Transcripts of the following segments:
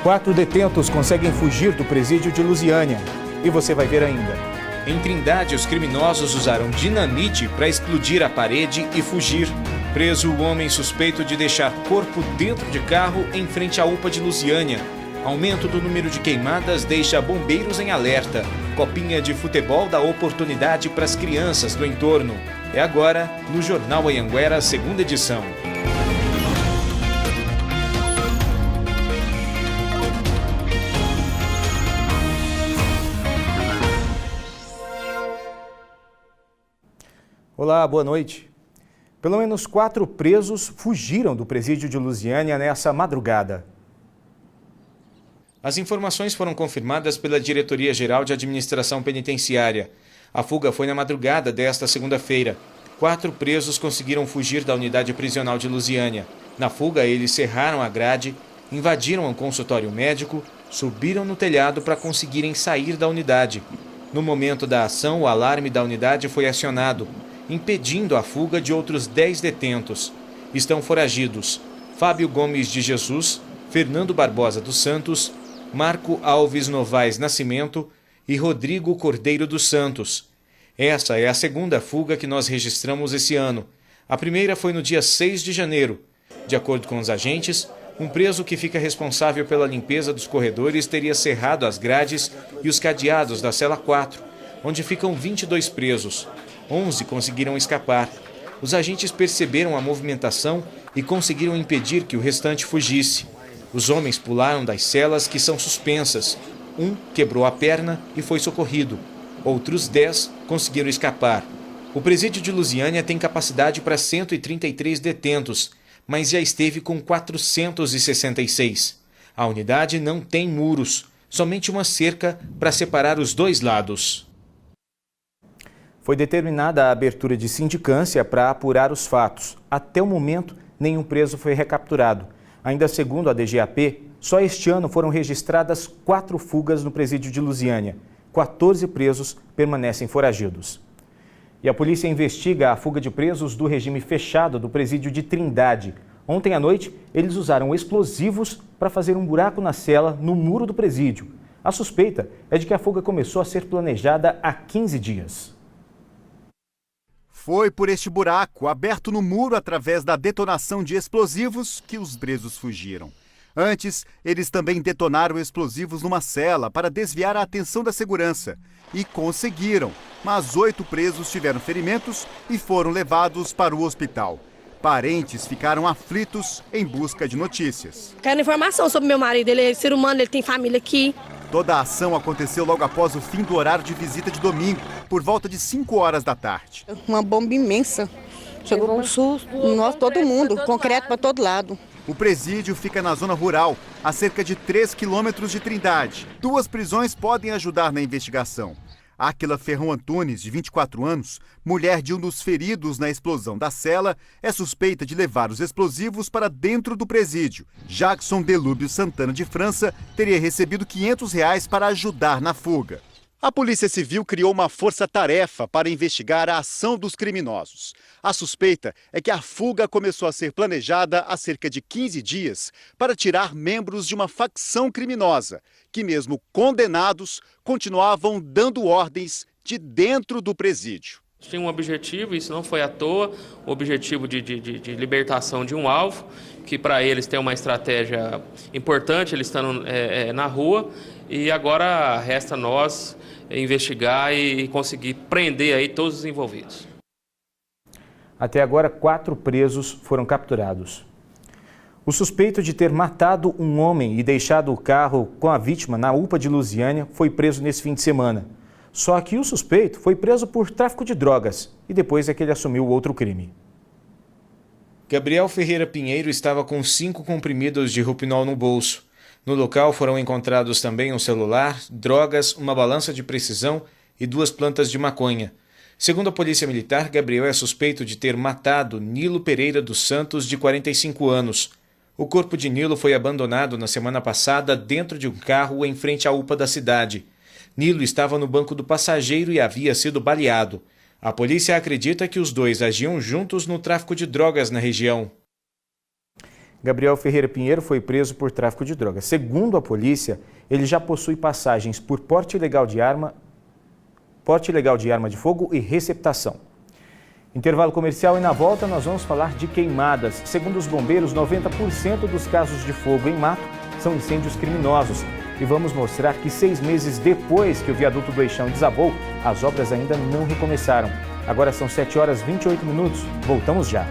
4 detentos conseguem fugir do presídio de Lusiânia. E você vai ver ainda. Em Trindade, os criminosos usaram dinamite para explodir a parede e fugir. Preso o homem suspeito de deixar corpo dentro de carro em frente à UPA de Lusiânia. Aumento do número de queimadas deixa bombeiros em alerta. Copinha de futebol dá oportunidade para as crianças do entorno. É agora no Jornal Anhanguera, segunda edição. Olá, boa noite. Pelo menos 4 presos fugiram do presídio de Lusiânia nessa madrugada. As informações foram confirmadas pela Diretoria-Geral de Administração Penitenciária. A fuga foi na madrugada desta segunda-feira. 4 presos conseguiram fugir da unidade prisional de Lusiânia. Na fuga, eles serraram a grade, invadiram um consultório médico, subiram no telhado para conseguirem sair da unidade. No momento da ação, o alarme da unidade foi acionado, impedindo a fuga de outros 10 detentos. Estão foragidos Fábio Gomes de Jesus, Fernando Barbosa dos Santos, Marco Alves Novaes Nascimento e Rodrigo Cordeiro dos Santos. Essa é a segunda fuga que nós registramos esse ano. A primeira foi no dia 6 de janeiro. De acordo com os agentes, um preso que fica responsável pela limpeza dos corredores teria cerrado as grades e os cadeados da cela 4, onde ficam 22 presos. 11 conseguiram escapar. Os agentes perceberam a movimentação e conseguiram impedir que o restante fugisse. Os homens pularam das celas que são suspensas. Um quebrou a perna e foi socorrido. Outros 10 conseguiram escapar. O presídio de Lusiânia tem capacidade para 133 detentos, mas já esteve com 466. A unidade não tem muros, somente uma cerca para separar os dois lados. Foi determinada a abertura de sindicância para apurar os fatos. Até o momento, nenhum preso foi recapturado. Ainda segundo a DGAP, só este ano foram registradas 4 fugas no presídio de Lusiânia. 14 presos permanecem foragidos. E a polícia investiga a fuga de presos do regime fechado do presídio de Trindade. Ontem à noite, eles usaram explosivos para fazer um buraco na cela no muro do presídio. A suspeita é de que a fuga começou a ser planejada há 15 dias. Foi por este buraco, aberto no muro através da detonação de explosivos, que os presos fugiram. Antes, eles também detonaram explosivos numa cela para desviar a atenção da segurança. E conseguiram, mas 8 presos tiveram ferimentos e foram levados para o hospital. Parentes ficaram aflitos em busca de notícias. Quero informação sobre meu marido, ele é ser humano, ele tem família aqui. Toda a ação aconteceu logo após o fim do horário de visita de domingo, por volta de 5 horas da tarde. Uma bomba imensa. Chegou com susto, nós, todo mundo, concreto para todo lado. O presídio fica na zona rural, a cerca de 3 quilômetros de Trindade. 2 prisões podem ajudar na investigação. Áquila Ferrão Antunes, de 24 anos, mulher de um dos feridos na explosão da cela, é suspeita de levar os explosivos para dentro do presídio. Jackson Delúbio Santana de França teria recebido R$500 para ajudar na fuga. A Polícia Civil criou uma força-tarefa para investigar a ação dos criminosos. A suspeita é que a fuga começou a ser planejada há cerca de 15 dias para tirar membros de uma facção criminosa, que mesmo condenados, continuavam dando ordens de dentro do presídio. Tinha um objetivo, isso não foi à toa, o objetivo de libertação de um alvo, que para eles tem uma estratégia importante, eles estão na rua, e agora resta nós investigar e conseguir prender aí todos os envolvidos. Até agora, 4 presos foram capturados. O suspeito de ter matado um homem e deixado o carro com a vítima na UPA de Lusiânia foi preso nesse fim de semana. Só que o suspeito foi preso por tráfico de drogas e depois é que ele assumiu outro crime. Gabriel Ferreira Pinheiro estava com 5 comprimidos de Roupinol no bolso. No local foram encontrados também um celular, drogas, uma balança de precisão e 2 plantas de maconha. Segundo a Polícia Militar, Gabriel é suspeito de ter matado Nilo Pereira dos Santos, de 45 anos. O corpo de Nilo foi abandonado na semana passada dentro de um carro em frente à UPA da cidade. Nilo estava no banco do passageiro e havia sido baleado. A polícia acredita que os dois agiam juntos no tráfico de drogas na região. Gabriel Ferreira Pinheiro foi preso por tráfico de drogas. Segundo a polícia, ele já possui passagens por porte ilegal de arma de fogo e receptação. Intervalo comercial e na volta nós vamos falar de queimadas. Segundo os bombeiros, 90% dos casos de fogo em mato são incêndios criminosos. E vamos mostrar que 6 meses depois que o viaduto do Eixão desabou, as obras ainda não recomeçaram. Agora são 7h28. Voltamos já.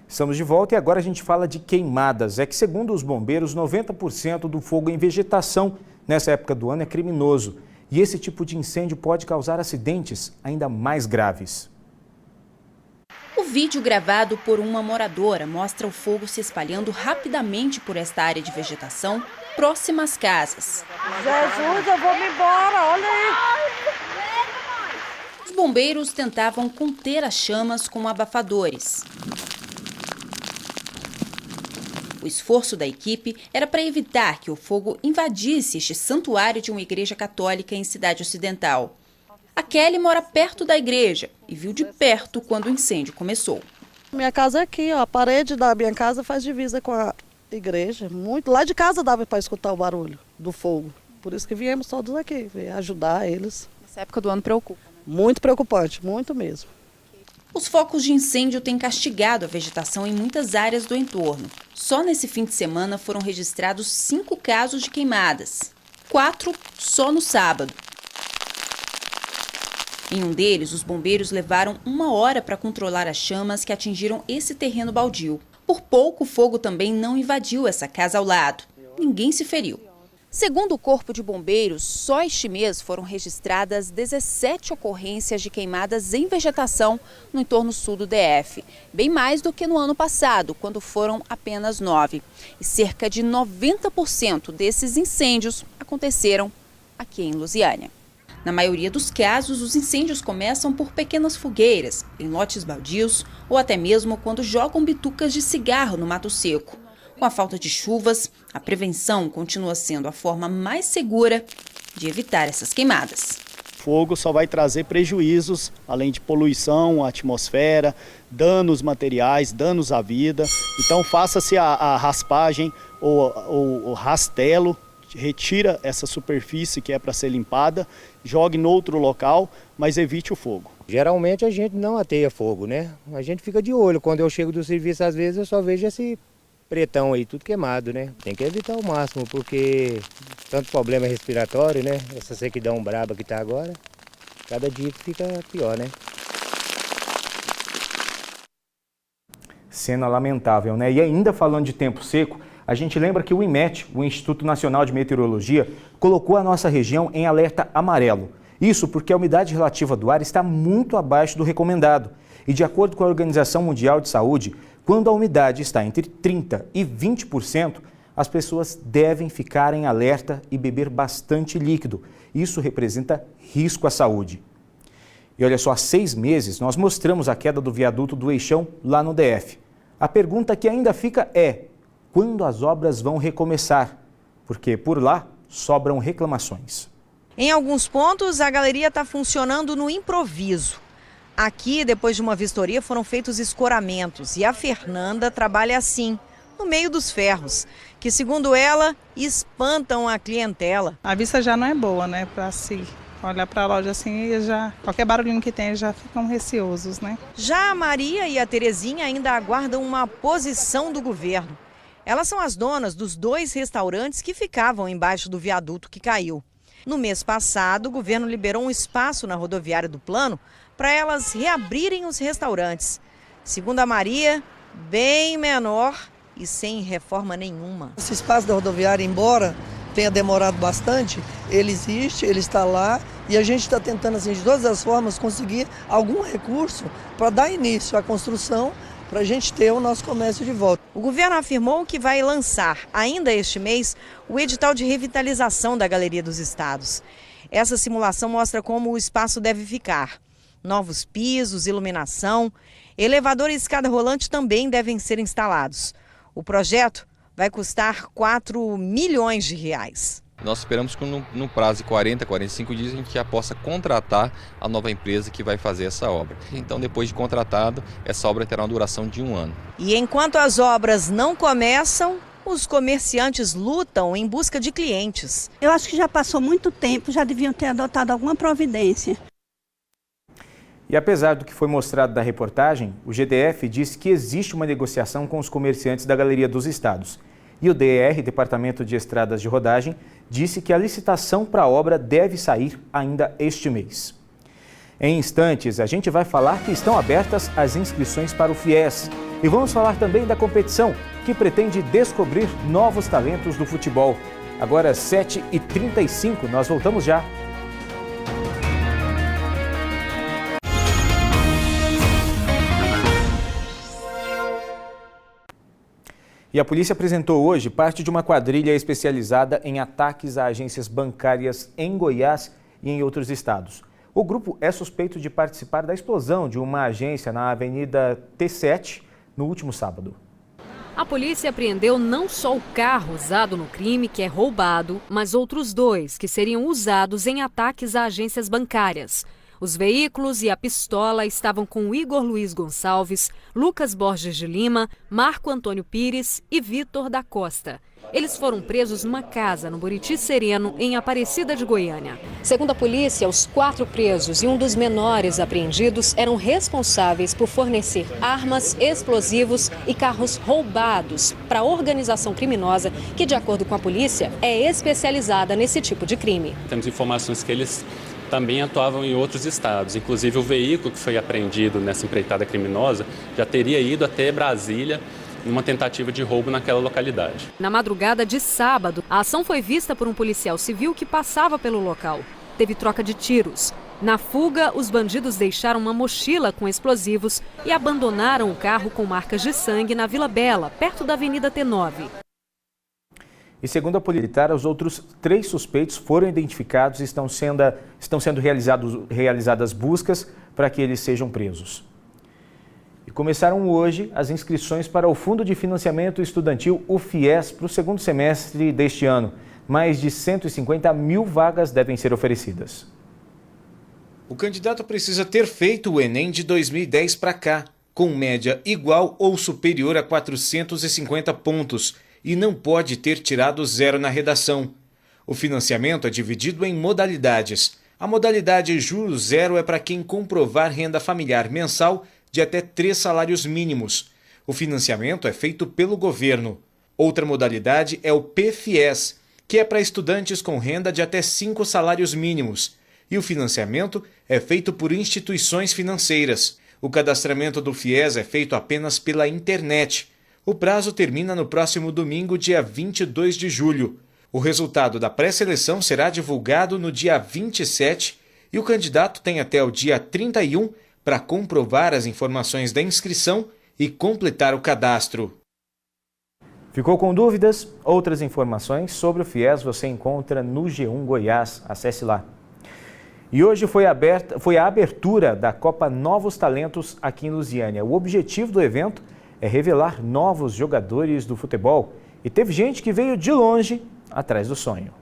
Estamos de volta e agora a gente fala de queimadas. É que, segundo os bombeiros, 90% do fogo em vegetação nessa época do ano é criminoso. E esse tipo de incêndio pode causar acidentes ainda mais graves. O vídeo gravado por uma moradora mostra o fogo se espalhando rapidamente por esta área de vegetação próxima às casas. Jesus, eu vou me embora, olha aí. Os bombeiros tentavam conter as chamas com abafadores. O esforço da equipe era para evitar que o fogo invadisse este santuário de uma igreja católica em Cidade Ocidental. A Kelly mora perto da igreja e viu de perto quando o incêndio começou. Minha casa é aqui, ó, a parede da minha casa faz divisa com a igreja. Lá de casa dava para escutar o barulho do fogo. Por isso que viemos todos aqui, ajudar eles. Essa época do ano preocupa. Muito preocupante, muito mesmo. Os focos de incêndio têm castigado a vegetação em muitas áreas do entorno. Só nesse fim de semana foram registrados 5 casos de queimadas, 4 só no sábado. Em um deles, os bombeiros levaram 1 hora para controlar as chamas que atingiram esse terreno baldio. Por pouco, o fogo também não invadiu essa casa ao lado. Ninguém se feriu. Segundo o Corpo de Bombeiros, só este mês foram registradas 17 ocorrências de queimadas em vegetação no entorno sul do DF, bem mais do que no ano passado, quando foram apenas 9. E cerca de 90% desses incêndios aconteceram aqui em Lusiânia. Na maioria dos casos, os incêndios começam por pequenas fogueiras, em lotes baldios ou até mesmo quando jogam bitucas de cigarro no mato seco. Com a falta de chuvas, a prevenção continua sendo a forma mais segura de evitar essas queimadas. Fogo só vai trazer prejuízos, além de poluição à atmosfera, danos materiais, danos à vida. Então faça-se a raspagem ou o rastelo, retira essa superfície que é para ser limpada, jogue em outro local, mas evite o fogo. Geralmente a gente não ateia fogo, né? A gente fica de olho. Quando eu chego do serviço, às vezes eu só vejo esse pretão aí, tudo queimado, né? Tem que evitar ao máximo, porque tanto problema respiratório, né? Essa sequidão braba que tá agora, cada dia fica pior, né? Cena lamentável, né? E ainda falando de tempo seco, a gente lembra que o INMET, o Instituto Nacional de Meteorologia, colocou a nossa região em alerta amarelo. Isso porque a umidade relativa do ar está muito abaixo do recomendado. E de acordo com a Organização Mundial de Saúde, quando a umidade está entre 30% e 20%, as pessoas devem ficar em alerta e beber bastante líquido. Isso representa risco à saúde. E olha só, há 6 meses nós mostramos a queda do viaduto do Eixão lá no DF. A pergunta que ainda fica é: quando as obras vão recomeçar? Porque por lá sobram reclamações. Em alguns pontos, a galeria está funcionando no improviso. Aqui, depois de uma vistoria, foram feitos escoramentos e a Fernanda trabalha assim, no meio dos ferros, que, segundo ela, espantam a clientela. A vista já não é boa, né, para se olhar para a loja assim, e já qualquer barulhinho que tem, eles já ficam receosos, né? Já a Maria e a Terezinha ainda aguardam uma posição do governo. Elas são as donas dos 2 restaurantes que ficavam embaixo do viaduto que caiu. No mês passado, o governo liberou um espaço na rodoviária do Plano para elas reabrirem os restaurantes. Segundo a Maria, bem menor e sem reforma nenhuma. Esse espaço da rodoviária, embora tenha demorado bastante, ele existe, ele está lá e a gente está tentando, assim, de todas as formas, conseguir algum recurso para dar início à construção, para a gente ter o nosso comércio de volta. O governo afirmou que vai lançar, ainda este mês, o edital de revitalização da Galeria dos Estados. Essa simulação mostra como o espaço deve ficar. Novos pisos, iluminação, elevador e escada rolante também devem ser instalados. O projeto vai custar R$ 4 milhões. Nós esperamos que no prazo de 40, 45 dias a gente já possa contratar a nova empresa que vai fazer essa obra. Então, depois de contratado, essa obra terá uma duração de 1 ano. E enquanto as obras não começam, os comerciantes lutam em busca de clientes. Eu acho que já passou muito tempo, já deviam ter adotado alguma providência. E apesar do que foi mostrado da reportagem, o GDF disse que existe uma negociação com os comerciantes da Galeria dos Estados. E o DR, Departamento de Estradas de Rodagem, disse que a licitação para a obra deve sair ainda este mês. Em instantes, a gente vai falar que estão abertas as inscrições para o FIES. E vamos falar também da competição, que pretende descobrir novos talentos do futebol. Agora, 7h35, nós voltamos já. E a polícia apresentou hoje parte de uma quadrilha especializada em ataques a agências bancárias em Goiás e em outros estados. O grupo é suspeito de participar da explosão de uma agência na Avenida T7 no último sábado. A polícia apreendeu não só o carro usado no crime, que é roubado, mas outros 2 que seriam usados em ataques a agências bancárias. Os veículos e a pistola estavam com Igor Luiz Gonçalves, Lucas Borges de Lima, Marco Antônio Pires e Vitor da Costa. Eles foram presos numa casa no Buriti Sereno, em Aparecida de Goiânia. Segundo a polícia, os 4 presos e um dos menores apreendidos eram responsáveis por fornecer armas, explosivos e carros roubados para a organização criminosa que, de acordo com a polícia, é especializada nesse tipo de crime. Temos informações que eles também atuavam em outros estados. Inclusive, o veículo que foi apreendido nessa empreitada criminosa já teria ido até Brasília numa tentativa de roubo naquela localidade. Na madrugada de sábado, a ação foi vista por um policial civil que passava pelo local. Teve troca de tiros. Na fuga, os bandidos deixaram uma mochila com explosivos e abandonaram o carro com marcas de sangue na Vila Bela, perto da Avenida T9. E segundo a polícia militar, os outros 3 suspeitos foram identificados e estão sendo realizadas buscas para que eles sejam presos. E começaram hoje as inscrições para o Fundo de Financiamento Estudantil, o FIES, para o segundo semestre deste ano. Mais de 150 mil vagas devem ser oferecidas. O candidato precisa ter feito o Enem de 2010 para cá, com média igual ou superior a 450 pontos, e não pode ter tirado 0 na redação. O financiamento é dividido em modalidades. A modalidade juros zero é para quem comprovar renda familiar mensal de até 3 salários mínimos. O financiamento é feito pelo governo. Outra modalidade é o PFIES, que é para estudantes com renda de até 5 salários mínimos. E o financiamento é feito por instituições financeiras. O cadastramento do FIES é feito apenas pela internet. O prazo termina no próximo domingo, dia 22 de julho. O resultado da pré-seleção será divulgado no dia 27 e o candidato tem até o dia 31 para comprovar as informações da inscrição e completar o cadastro. Ficou com dúvidas? Outras informações sobre o FIES você encontra no G1 Goiás. Acesse lá. E hoje foi a abertura da Copa Novos Talentos aqui em Lusiânia. O objetivo do evento é revelar novos jogadores do futebol. E teve gente que veio de longe atrás do sonho.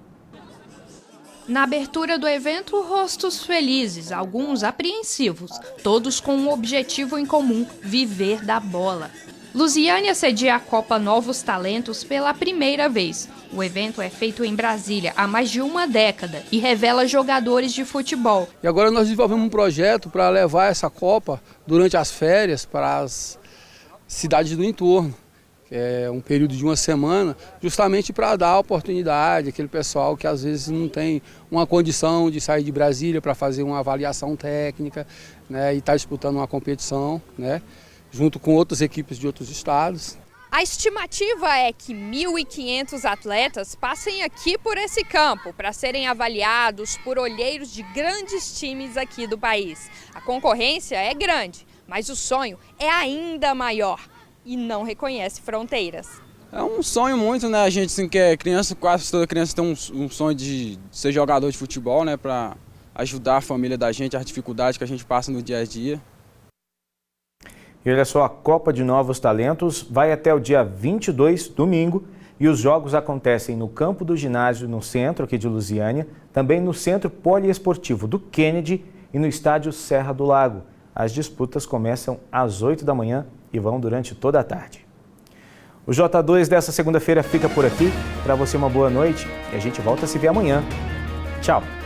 Na abertura do evento, rostos felizes, alguns apreensivos, todos com um objetivo em comum: viver da bola. Lusiânia cedia a Copa Novos Talentos pela primeira vez. O evento é feito em Brasília há mais de uma década e revela jogadores de futebol. E agora nós desenvolvemos um projeto para levar essa Copa durante as férias para as cidades do entorno, que é um período de 1 semana, justamente para dar oportunidade àquele pessoal que às vezes não tem uma condição de sair de Brasília para fazer uma avaliação técnica, né, e estar disputando uma competição, né, junto com outras equipes de outros estados. A estimativa é que 1.500 atletas passem aqui por esse campo para serem avaliados por olheiros de grandes times aqui do país. A concorrência é grande, mas o sonho é ainda maior e não reconhece fronteiras. É um sonho muito, né? A gente assim, que é criança, quase toda criança tem um sonho de ser jogador de futebol, né? Para ajudar a família da gente, as dificuldades que a gente passa no dia a dia. E olha só, a Copa de Novos Talentos vai até o dia 22, domingo, E os jogos acontecem no campo do ginásio, no centro aqui de Lusiânia, também no Centro Poliesportivo do Kennedy e no estádio Serra do Lago. As disputas começam às 8 da manhã e vão durante toda a tarde. O J2 dessa segunda-feira fica por aqui. Para você uma boa noite e a gente volta a se ver amanhã. Tchau!